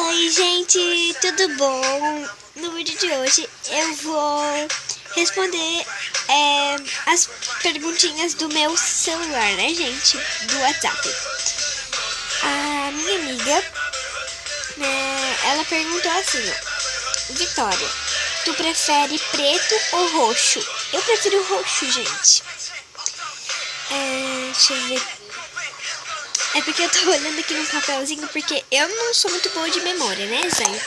Oi, gente, tudo bom? No vídeo de hoje eu vou responder as perguntinhas do meu celular, né, gente? Do WhatsApp. A minha amiga, né, ela perguntou assim, ó: Vitória, tu prefere preto ou roxo? Eu prefiro roxo, gente. Deixa eu ver. É porque eu tô olhando aqui no papelzinho, porque eu não sou muito boa de memória, né, gente?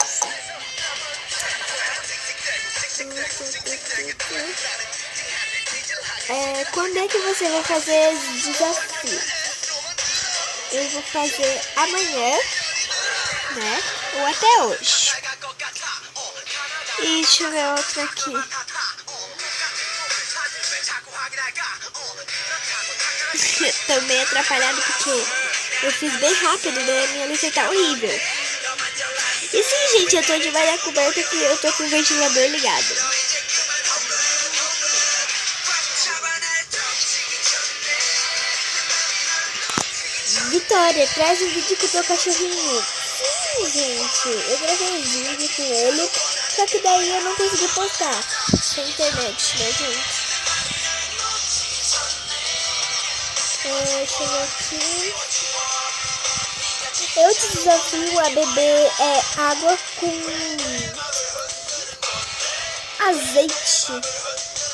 Quando é que você vai fazer desafio? Eu vou fazer amanhã, né? Ou até hoje. E deixa eu ver outro aqui. Tô meio atrapalhado porque eu fiz bem rápido, né? Minha lista tá horrível. E sim, gente, eu tô de malha coberta que eu tô com o ventilador ligado. Vitória, traz um vídeo com o teu cachorrinho. Sim, gente, eu gravei um vídeo com ele, só que daí eu não consegui postar. Sem internet, né, gente? Deixa eu ver aqui. Eu te desafio a beber água com azeite.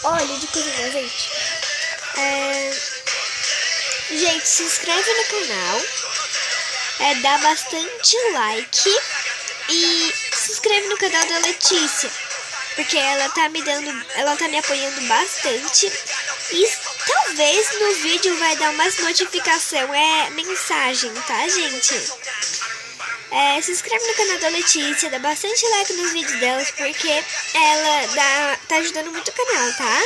Óleo de cozinha, azeite. Gente, se inscreve no canal. Dá bastante like. E se inscreve no canal da Letícia, porque ela tá me apoiando bastante. E talvez no vídeo vai dar umas notificação, mensagem, tá, gente? Se inscreve no canal da Letícia, dá bastante like nos vídeos delas, porque ela tá ajudando muito o canal, tá?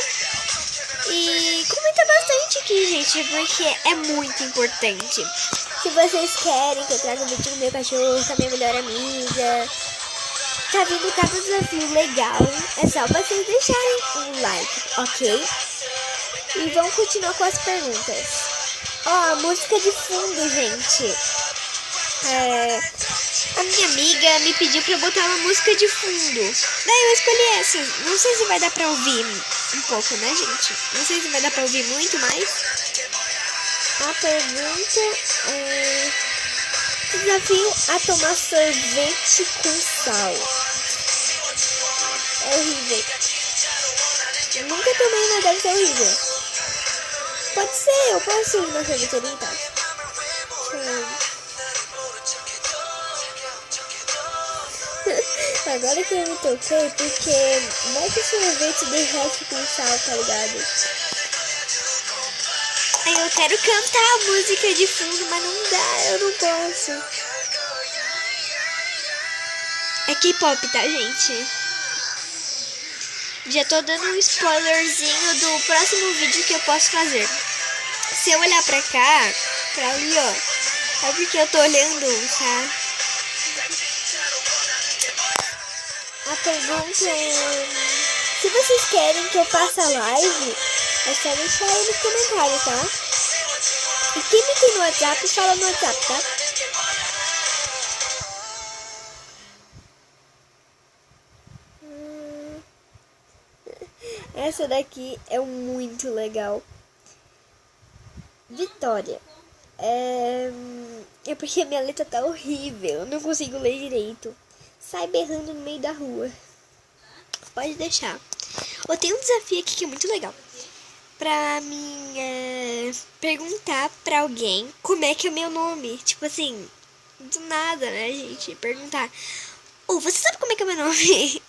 E comenta bastante aqui, gente, porque é muito importante. Se vocês querem que eu traga um vídeo do meu cachorro, com a minha melhor amiga, tá vindo cada desafio legal, é só vocês deixarem um like, ok? E vamos continuar com as perguntas. A música de fundo, gente. A minha amiga me pediu pra eu botar uma música de fundo. Daí eu escolhi essa. Não sei se vai dar pra ouvir um pouco, né, gente? Não sei se vai dar pra ouvir muito, mas... A pergunta é... Desafio a tomar sorvete com sal. É horrível. Eu nunca tomei, mas deve ser horrível. Pode ser, eu posso ir na sorveteria, tá? Agora que eu me toquei, porque vai que o sorvete derrete com sal, tá ligado? Eu quero cantar a música de fundo, mas não dá, eu não posso. É K-pop, tá, gente? Já tô dando um spoilerzinho do próximo vídeo que eu posso fazer. Se eu olhar pra cá, pra ali, ó, é porque eu tô olhando, tá? A pergunta é... Se vocês querem que eu faça live, é só deixar aí nos comentários, tá? E quem me tem no WhatsApp, fala no WhatsApp, tá? Essa daqui é muito legal. Vitória. É porque minha letra tá horrível. Eu não consigo ler direito. Sai berrando no meio da rua. Pode deixar. Tem um desafio aqui que é muito legal. Pra mim perguntar pra alguém como é que é o meu nome. Tipo assim, do nada, né, gente? Perguntar: você sabe como é que é o meu nome?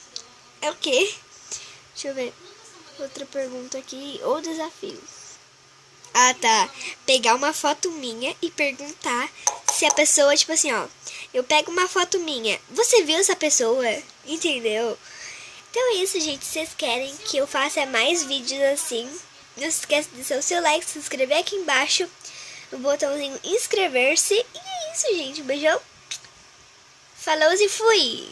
É o quê? Deixa eu ver. Outra pergunta aqui. Ou desafio. Tá. Pegar uma foto minha e perguntar se a pessoa, tipo assim, ó. Eu pego uma foto minha. Você viu essa pessoa? Entendeu? Então é isso, gente. Se vocês querem que eu faça mais vídeos assim, não se esqueça de deixar o seu like, se inscrever aqui embaixo, no botãozinho inscrever-se. E é isso, gente. Um beijão. Falou e fui!